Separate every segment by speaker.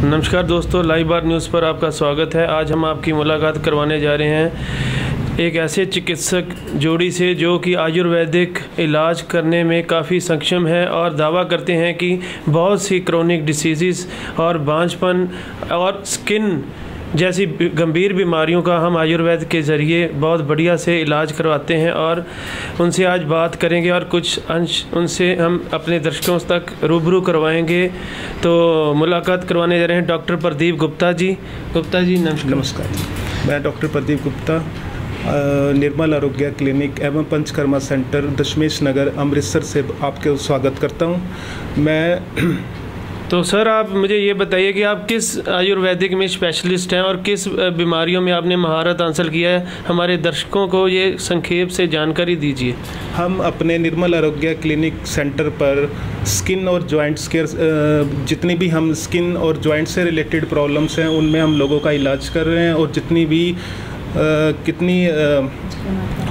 Speaker 1: नमस्कार दोस्तों, लाइव बार न्यूज़ पर आपका स्वागत है। आज हम आपकी मुलाकात करवाने जा रहे हैं एक ऐसे चिकित्सक जोड़ी से जो कि आयुर्वेदिक इलाज करने में काफ़ी सक्षम है और दावा करते हैं कि बहुत सी क्रोनिक डिसीज़ और बांझपन और स्किन जैसी गंभीर बीमारियों का हम आयुर्वेद के ज़रिए बहुत बढ़िया से इलाज करवाते हैं। और उनसे आज बात करेंगे और कुछ अंश उनसे हम अपने दर्शकों तक रूबरू करवाएंगे। तो मुलाकात करवाने जा रहे हैं डॉक्टर प्रदीप गुप्ता जी। नमस्कार।
Speaker 2: मैं डॉक्टर प्रदीप गुप्ता, निर्मल आरोग्य क्लिनिक एवं पंचकर्मा सेंटर दशमेश नगर अमृतसर से आपके स्वागत करता हूँ।
Speaker 1: तो सर, आप मुझे ये बताइए कि आप किस आयुर्वेदिक में स्पेशलिस्ट हैं और किस बीमारियों में आपने महारत हासिल किया है। हमारे दर्शकों को ये संक्षेप से जानकारी दीजिए।
Speaker 2: हम अपने निर्मल आरोग्य क्लिनिक सेंटर पर स्किन और जॉइंट्स के जितनी भी हम स्किन और जॉइंट से रिलेटेड प्रॉब्लम्स हैं उनमें हम लोगों का इलाज कर रहे हैं, और जितनी भी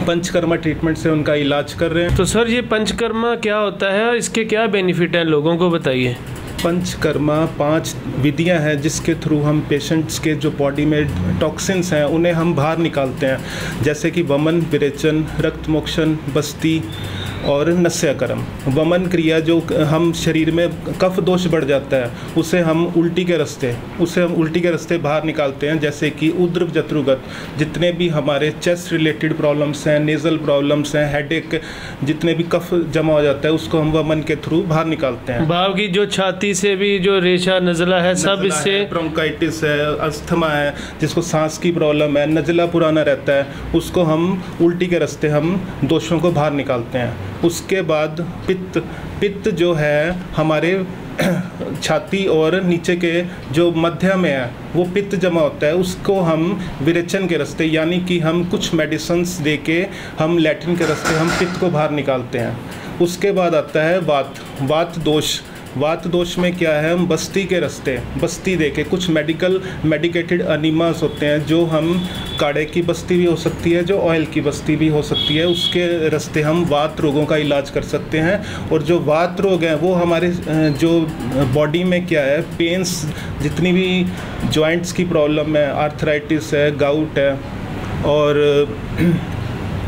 Speaker 2: पंचकर्मा ट्रीटमेंट से उनका इलाज कर रहे हैं।
Speaker 1: तो सर, ये पंचकर्मा क्या होता है और इसके क्या बेनिफिट हैं, लोगों को बताइए।
Speaker 2: पंचकर्मा 5 विधियां हैं जिसके थ्रू हम पेशेंट्स के जो बॉडी में टॉक्सिन्स हैं उन्हें हम बाहर निकालते हैं, जैसे कि वमन, विरेचन, रक्त मोक्षण, बस्ती और नस्यकर्म। वमन क्रिया जो हम शरीर में कफ दोष बढ़ जाता है उसे हम उल्टी के रास्ते बाहर निकालते हैं, जैसे कि उद्र जत्रुगत। जितने भी हमारे चेस्ट रिलेटेड प्रॉब्लम्स हैं, नेज़ल प्रॉब्लम्स हैं, हेडेक, जितने भी कफ जमा हो जाता है उसको हम वमन के थ्रू बाहर निकालते हैं।
Speaker 1: भाव की जो छाती से भी जो रेशा नज़ला है सब इससे,
Speaker 2: ब्रोंकाइटिस है, अस्थमा है, जिसको सांस की प्रॉब्लम है, नज़ला पुराना रहता है, उसको हम उल्टी के रास्ते हम दोषों को बाहर निकालते हैं। उसके बाद पित्त जो है हमारे छाती और नीचे के जो मध्य में है वो पित्त जमा होता है, उसको हम विरेचन के रास्ते, यानी कि हम कुछ मेडिसिन्स देके हम लैट्रिन के रास्ते हम पित्त को बाहर निकालते हैं। उसके बाद आता है वात दोष। वात दोष में क्या है, हम बस्ती के रास्ते बस्ती देके कुछ मेडिकेटेड अनीमास होते हैं, जो हम काढ़े की बस्ती भी हो सकती है, जो ऑयल की बस्ती भी हो सकती है, उसके रास्ते हम वात रोगों का इलाज कर सकते हैं। और जो वात रोग हैं वो हमारे जो बॉडी में क्या है, पेन्स, जितनी भी जॉइंट्स की प्रॉब्लम है, आर्थराइटिस है, गाउट है, और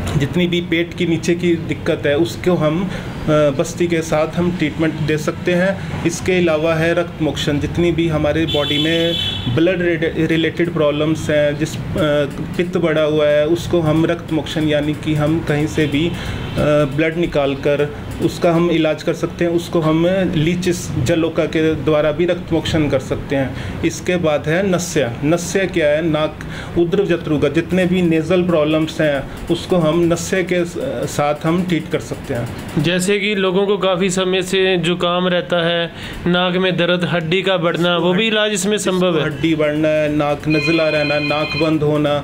Speaker 2: जितनी भी पेट की नीचे की दिक्कत है उसको हम बस्ती के साथ हम ट्रीटमेंट दे सकते हैं। इसके अलावा है रक्त मोक्षण। जितनी भी हमारे बॉडी में ब्लड रिलेटेड प्रॉब्लम्स हैं, जिस पित्त बढ़ा हुआ है उसको हम रक्त मोक्षण, यानी कि हम कहीं से भी ब्लड निकाल कर उसका हम इलाज कर सकते हैं। उसको हम लीचिस जलोका के द्वारा भी रक्त मोक्षण कर सकते हैं। इसके बाद है नस्य क्या है, नाक, उद्र जत्रुगत, जितने भी नेज़ल प्रॉब्लम्स हैं उसको हम नस्य के साथ हम ट्रीट कर सकते हैं।
Speaker 1: जैसे कि लोगों को काफ़ी समय से जुकाम रहता है, नाक में दर्द, हड्डी का बढ़ना, वो भी इलाज इसमें संभव है।
Speaker 2: हड्डी बढ़ना है, नाक नज़ला रहना, नाक बंद होना,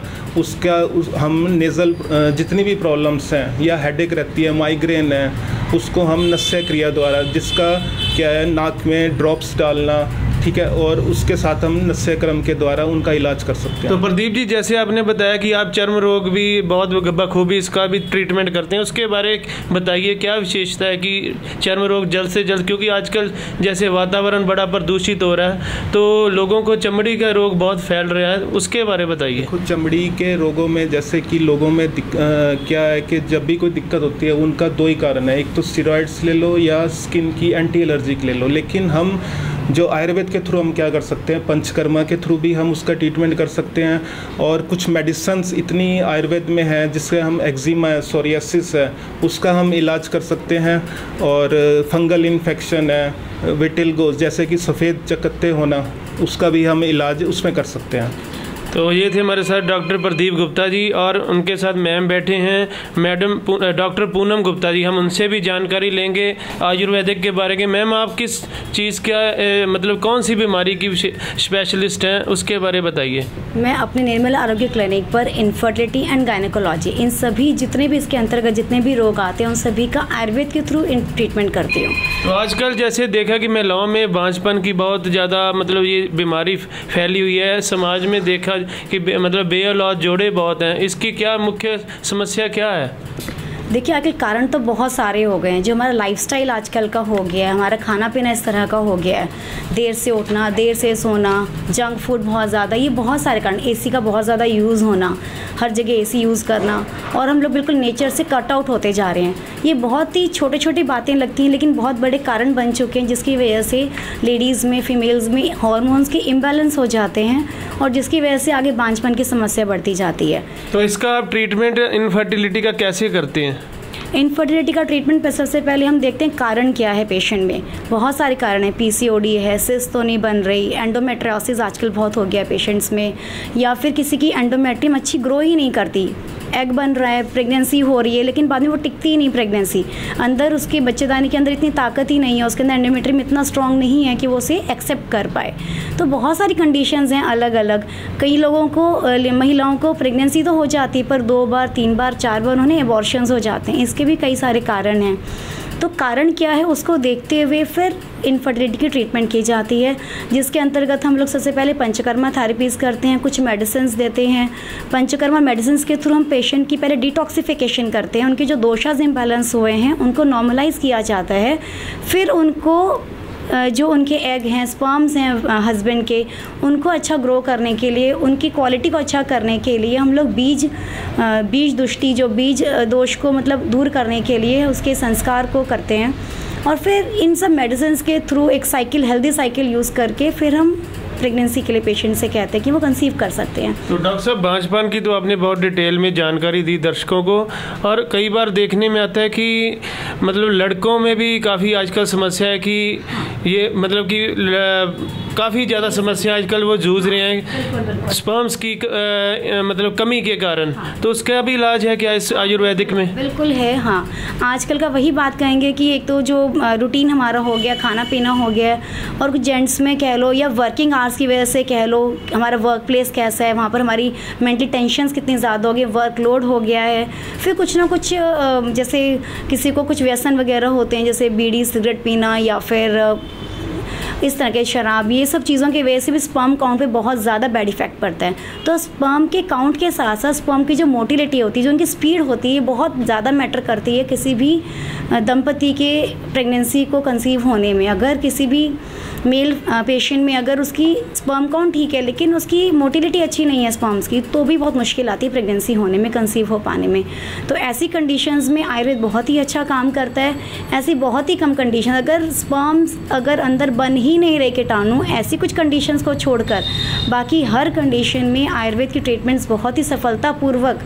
Speaker 2: हम नेज़ल जितनी भी प्रॉब्लम्स हैं या हेडेक रहती है, माइग्रेन है, उसको हम नस्य क्रिया द्वारा, जिसका क्या है, नाक में ड्रॉप्स डालना, ठीक है, और उसके साथ हम नस्यक्रम के द्वारा उनका इलाज कर सकते हैं।
Speaker 1: तो प्रदीप जी, जैसे आपने बताया कि आप चर्म रोग भी बहुत बखूबी इसका भी ट्रीटमेंट करते हैं, उसके बारे बताइए क्या विशेषता है कि चर्म रोग जल्द से जल्द, क्योंकि आजकल जैसे वातावरण बड़ा प्रदूषित हो रहा है तो लोगों को चमड़ी का रोग बहुत फैल रहा है, उसके बारे बताइए।
Speaker 2: खुद चमड़ी के रोगों में जैसे कि लोगों में क्या है कि जब भी कोई दिक्कत होती है उनका 2 ही कारण है, एक तो स्टेरॉइड्स ले लो या स्किन की एंटी एलर्जिक ले लो। लेकिन हम जो आयुर्वेद के थ्रू हम क्या कर सकते हैं, पंचकर्मा के थ्रू भी हम उसका ट्रीटमेंट कर सकते हैं। और कुछ मेडिसिन्स इतनी आयुर्वेद में हैं जिससे हम एक्जिमा है, सोरियासिस है, उसका हम इलाज कर सकते हैं। और फंगल इन्फेक्शन है, विटिलिगो जैसे कि सफ़ेद चकत्ते होना, उसका भी हम इलाज उसमें कर सकते हैं।
Speaker 1: तो ये थे हमारे साथ डॉक्टर प्रदीप गुप्ता जी, और उनके साथ मैम बैठे हैं, मैडम डॉक्टर पूनम गुप्ता जी। हम उनसे भी जानकारी लेंगे आयुर्वेदिक के बारे में। मैम, आप किस चीज़ का मतलब कौन सी बीमारी की स्पेशलिस्ट हैं, उसके बारे बताइए।
Speaker 3: मैं अपने निर्मल आरोग्य क्लिनिक पर इनफर्टिलिटी एंड गायनेकोलॉजी, इन सभी जितने भी इसके अंतर्गत जितने भी रोग आते हैं उन सभी का आयुर्वेद के थ्रू ट्रीटमेंट करती हूँ।
Speaker 1: तो आजकल जैसे देखा कि महिलाओं में बांझपन की बहुत ज़्यादा मतलब ये बीमारी फैली हुई है, समाज में देखा कि मतलब बेऔलाद जोड़े बहुत हैं, इसकी क्या मुख्य समस्या क्या है?
Speaker 3: देखिए आखिर कारण तो बहुत सारे हो गए हैं। जो हमारा लाइफस्टाइल आजकल का हो गया है, हमारा खाना पीना इस तरह का हो गया है, देर से उठना, देर से सोना, जंक फूड बहुत ज़्यादा, ये बहुत सारे कारण, एसी का बहुत ज़्यादा यूज़ होना, हर जगह एसी यूज़ करना, और हम लोग बिल्कुल नेचर से कट आउट होते जा रहे हैं। ये बहुत ही छोटे छोटी बातें लगती हैं लेकिन बहुत बड़े कारण बन चुके हैं, जिसकी वजह से लेडीज़ में, फीमेल्स में हार्मोन्स के इम्बैलेंस हो जाते हैं और जिसकी वजह से आगे बांझपन की समस्या बढ़ती जाती है।
Speaker 1: तो इसका आप ट्रीटमेंट इनफर्टिलिटी का कैसे करते हैं?
Speaker 3: इनफर्टिलिटी का ट्रीटमेंट पर सबसे पहले हम देखते हैं कारण क्या है पेशेंट में। बहुत सारे कारण हैं, पीसीओडी है, सिस्ट तो नहीं बन रही, एंडोमेट्रियोसिस आजकल बहुत हो गया है पेशेंट्स में, या फिर किसी की एंडोमेट्रियम अच्छी ग्रो ही नहीं करती, एग बन रहा है, प्रेगनेंसी हो रही है लेकिन बाद में वो टिकती ही नहीं प्रेगनेंसी, अंदर उसके बच्चेदानी के अंदर इतनी ताकत ही नहीं है, उसके अंदर एंडोमेट्रियम इतना स्ट्रांग नहीं है कि वो उसे एक्सेप्ट कर पाए। तो बहुत सारी कंडीशंस हैं अलग अलग। कई लोगों को, महिलाओं को प्रेगनेंसी तो हो जाती है पर 2 बार 3 बार 4 बार उन्हें एबॉर्शंस हो जाते हैं। इसके भी कई सारे कारण हैं। तो कारण क्या है उसको देखते हुए फिर इनफर्टिलिटी की ट्रीटमेंट की जाती है, जिसके अंतर्गत हम लोग सबसे पहले पंचकर्मा थेरेपीज़ करते हैं, कुछ मेडिसिन्स देते हैं। पंचकर्मा मेडिसिन्स के थ्रू हम पेशेंट की पहले डिटॉक्सिफिकेशन करते हैं, उनके जो दोषास इम्बैलेंस हुए हैं उनको नॉर्मलाइज किया जाता है। फिर उनको जो उनके एग हैं, स्पर्म्स हैं हस्बैंड के, उनको अच्छा ग्रो करने के लिए, उनकी क्वालिटी को अच्छा करने के लिए हम लोग बीज दुष्टि, जो बीज दोष को मतलब दूर करने के लिए उसके संस्कार को करते हैं। और फिर इन सब मेडिसिन्स के थ्रू एक साइकिल, हेल्दी साइकिल यूज़ करके फिर हम प्रेगनेंसी के लिए पेशेंट से कहते हैं कि वो कंसीव कर सकते हैं।
Speaker 1: तो डॉक्टर साहब, बांझपन की तो आपने बहुत डिटेल में जानकारी दी दर्शकों को, और कई बार देखने में आता है कि मतलब लड़कों में भी काफ़ी आजकल समस्या है कि ये मतलब कि काफ़ी ज़्यादा समस्या आजकल वो जूझ रहे हैं स्पर्म्स की मतलब कमी के कारण। तो उसका भी इलाज है क्या इस आयुर्वेदिक में?
Speaker 3: बिल्कुल है, हाँ। आजकल का वही बात कहेंगे कि एक तो जो रूटीन हमारा हो गया, खाना पीना हो गया, और कुछ जेंट्स में कह लो या वर्किंग आवर्स की वजह से कह लो, हमारा वर्क प्लेस कैसा है, वहाँ पर हमारी मेंटल टेंशन्स कितनी ज़्यादा हो गई, वर्कलोड हो गया है। फिर कुछ ना कुछ जैसे किसी को कुछ व्यसन वगैरह होते हैं, जैसे बीड़ी सिगरेट पीना या फिर इस तरह के शराब, ये सब चीज़ों की वजह से भी स्पर्म काउंट पे बहुत ज़्यादा बैड इफेक्ट पड़ता है। तो स्पर्म के काउंट के साथ साथ स्पर्म की जो मोटिलिटी होती है, जो उनकी स्पीड होती है, बहुत ज़्यादा मैटर करती है किसी भी दंपति के प्रेगनेंसी को कंसीव होने में। अगर किसी भी मेल पेशेंट में अगर उसकी स्पर्म काउंट ठीक है लेकिन उसकी मोटिलिटी अच्छी नहीं है स्पर्म्स की, तो भी बहुत मुश्किल आती है प्रेगनेंसी होने में, कंसीव हो पाने में। तो ऐसी कंडीशंस में आयुर्वेद बहुत ही अच्छा काम करता है। ऐसी बहुत ही कम कंडीशन, अगर स्पर्म्स अगर अंदर बन ही नहीं रहे कीटाणु, ऐसी कुछ कंडीशंस को छोड़कर बाकी हर कंडीशन में आयुर्वेद की ट्रीटमेंट्स बहुत ही सफलतापूर्वक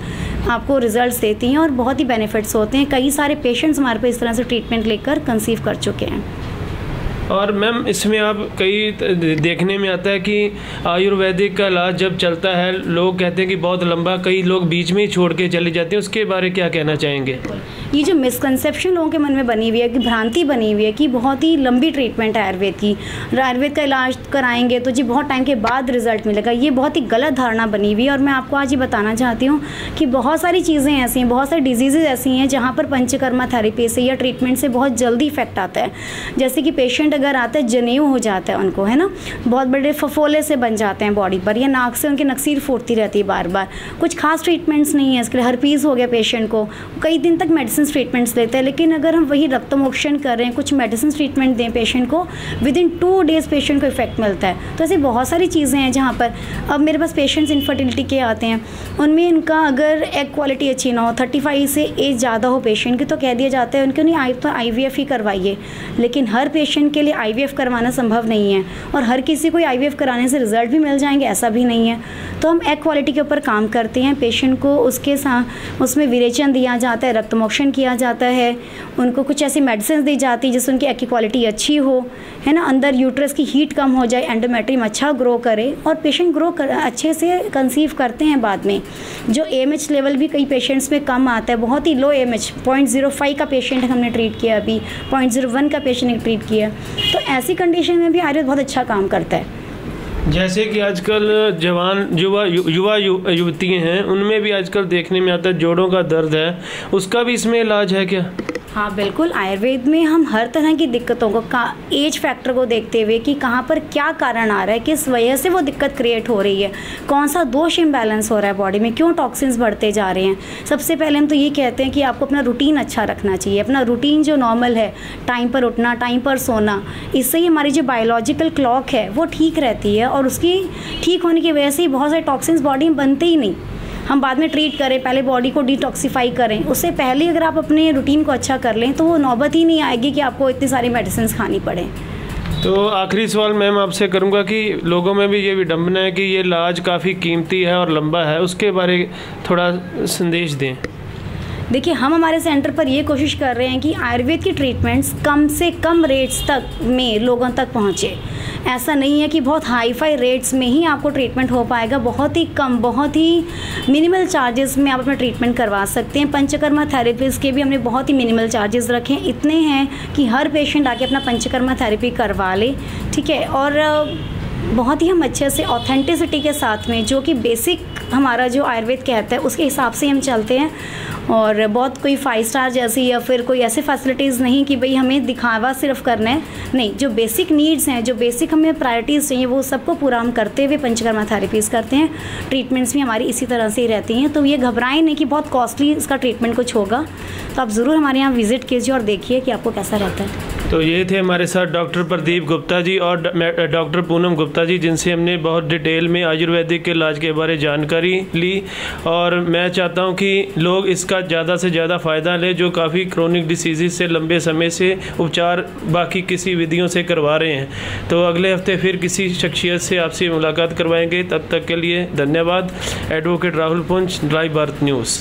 Speaker 3: आपको रिजल्ट्स देती हैं और बहुत ही बेनिफिट्स होते हैं। कई सारे पेशेंट्स हमारे पे इस तरह से ट्रीटमेंट लेकर कंसीव कर चुके हैं।
Speaker 1: और मैम, इसमें आप कई देखने में आता है कि आयुर्वेदिक का इलाज जब चलता है, लोग कहते हैं कि बहुत लंबा, कई लोग बीच में ही छोड़ के चले जाते हैं, उसके बारे क्या कहना चाहेंगे?
Speaker 3: ये जो मिसकंसेप्शन लोगों के मन में बनी हुई है, कि भ्रांति बनी हुई है कि बहुत ही लंबी ट्रीटमेंट है आयुर्वेद की, आयुर्वेद का इलाज कराएंगे तो जी बहुत टाइम के बाद रिजल्ट मिलेगा, ये बहुत ही गलत धारणा बनी हुई है। और मैं आपको आज ये बताना चाहती हूँ कि बहुत सारी चीज़ें ऐसी हैं, बहुत सारी डिजीज़ ऐसी हैं जहाँ पर पंचकर्मा थेरेपी से या ट्रीटमेंट से बहुत जल्दी इफेक्ट आता है। जैसे कि पेशेंट अगर आता है, जनेऊ हो जाता है उनको, है ना, बहुत बड़े फफोले से बन जाते हैं बॉडी पर, या नाक से उनकी नक्सीर फूटती रहती है बार बार, कुछ खास ट्रीटमेंट्स नहीं है इसके लिए। हर्पीज़ हो गया पेशेंट को, कई दिन तक मेडिसिन ट्रीटमेंट्स लेते हैं, लेकिन अगर हम वही रक्तमोक्षण करें, कुछ मेडिसिन ट्रीटमेंट दें पेशेंट को, विद इन 2 डेज़ पेशेंट को इफेक्ट मिलता है। तो ऐसी बहुत सारी चीज़ें हैं जहाँ पर अब मेरे पास पेशेंट्स इनफर्टिलिटी के आते हैं, उनमें इनका अगर एग क्वालिटी अच्छी ना हो, 35 से एज ज़्यादा हो पेशेंट की, तो कह दिया जाता है उनको नहीं तो IVF ही करवाइए। लेकिन हर पेशेंट के लिए IVF करवाना संभव नहीं है, और हर किसी को IVF कराने से रिजल्ट भी मिल जाएंगे ऐसा भी नहीं है। तो हम एग क्वालिटी के ऊपर काम करते हैं, पेशेंट को उसके साथ उसमें विरेचन दिया जाता है, रक्तमोक्षण किया जाता है, उनको कुछ ऐसी मेडिसिन दी जाती है जिससे उनकी एग की क्वालिटी अच्छी हो, है ना, अंदर यूट्रस की हीट कम हो जाए, एंडोमेट्रियम अच्छा ग्रो करे, और पेशेंट अच्छे से कंसीव करते हैं बाद में। जो AMH लेवल भी कई पेशेंट्स में कम आता है, बहुत ही लो AMH 0.05 का पेशेंट हमने ट्रीट किया, अभी 0.01 का पेशेंट ने ट्रीट किया। तो ऐसी कंडीशन में भी आयुर्वेद बहुत अच्छा काम करता है।
Speaker 1: जैसे कि आजकल जवान युवा युवतियाँ हैं, उनमें भी आजकल देखने में आता है जोड़ों का दर्द है, उसका भी इसमें इलाज है क्या?
Speaker 3: हाँ बिल्कुल, आयुर्वेद में हम हर तरह की दिक्कतों को एज फैक्टर को देखते हुए कि कहाँ पर क्या कारण आ रहा है, किस वजह से वो दिक्कत क्रिएट हो रही है, कौन सा दोष इम्बैलेंस हो रहा है बॉडी में, क्यों टॉक्सिन्स बढ़ते जा रहे हैं। सबसे पहले हम तो ये कहते हैं कि आपको अपना रूटीन अच्छा रखना चाहिए। अपना रूटीन जो नॉर्मल है, टाइम पर उठना, टाइम पर सोना, इससे ही हमारी जो बायोलॉजिकल क्लॉक है वो ठीक रहती है और उसकी ठीक होने की वजह से ही बहुत सारे टॉक्सिन्स बॉडी में बनते ही नहीं। हम बाद में ट्रीट करें, पहले बॉडी को डिटॉक्सीफाई करें, उससे पहले अगर आप अपने रूटीन को अच्छा कर लें तो वो नौबत ही नहीं आएगी कि आपको इतनी सारी मेडिसिन खानी पड़े।
Speaker 1: तो आखिरी सवाल मैम आपसे करूंगा कि लोगों में भी ये विडंबना है कि ये इलाज काफ़ी कीमती है और लंबा है, उसके बारे थोड़ा संदेश दें।
Speaker 3: देखिए, हम हमारे सेंटर पर ये कोशिश कर रहे हैं कि आयुर्वेद की ट्रीटमेंट्स कम से कम रेट्स तक में लोगों तक पहुँचे। ऐसा नहीं है कि बहुत हाई फाई रेट्स में ही आपको ट्रीटमेंट हो पाएगा, बहुत ही कम, बहुत ही मिनिमल चार्जेस में आप अपना ट्रीटमेंट करवा सकते हैं। पंचकर्मा थेरेपीज़ के भी हमने बहुत ही मिनिमल चार्जेस रखे हैं, इतने हैं कि हर पेशेंट आके अपना पंचकर्मा थेरेपी करवा ले, ठीक है। और बहुत ही हम अच्छे से ऑथेंटिसिटी के साथ में, जो कि बेसिक हमारा जो आयुर्वेद कहता है उसके हिसाब से हम चलते हैं। और बहुत कोई 5 स्टार जैसी या फिर कोई ऐसे फैसिलिटीज़ नहीं कि भाई हमें दिखावा सिर्फ करना है, नहीं, जो बेसिक नीड्स हैं, जो बेसिक हमें प्रायोरिटीज़ चाहिए, वो सबको पूरा हम करते हुए पंचकर्मा थेरेपीज़ करते हैं। ट्रीटमेंट्स भी हमारी इसी तरह से ही रहती हैं, तो ये घबराएं नहीं कि बहुत कॉस्टली इसका ट्रीटमेंट कुछ होगा। तो आप ज़रूर हमारे यहाँ विज़िट कीजिए और देखिए कि आपको कैसा रहता है।
Speaker 1: तो ये थे हमारे साथ डॉक्टर प्रदीप गुप्ता जी और डॉक्टर पूनम गुप्ता जी, जिनसे हमने बहुत डिटेल में आयुर्वेदिक के इलाज के बारे जानकारी ली। और मैं चाहता हूँ कि लोग इसका ज़्यादा से ज़्यादा फ़ायदा लें, जो काफ़ी क्रोनिक डिसीज़ से लंबे समय से उपचार बाकी किसी विधियों से करवा रहे हैं। तो अगले हफ्ते फिर किसी शख्सियत से आपसे मुलाकात करवाएंगे। तब तक के लिए धन्यवाद। Advocate Rahul Poonch, live Bharat news.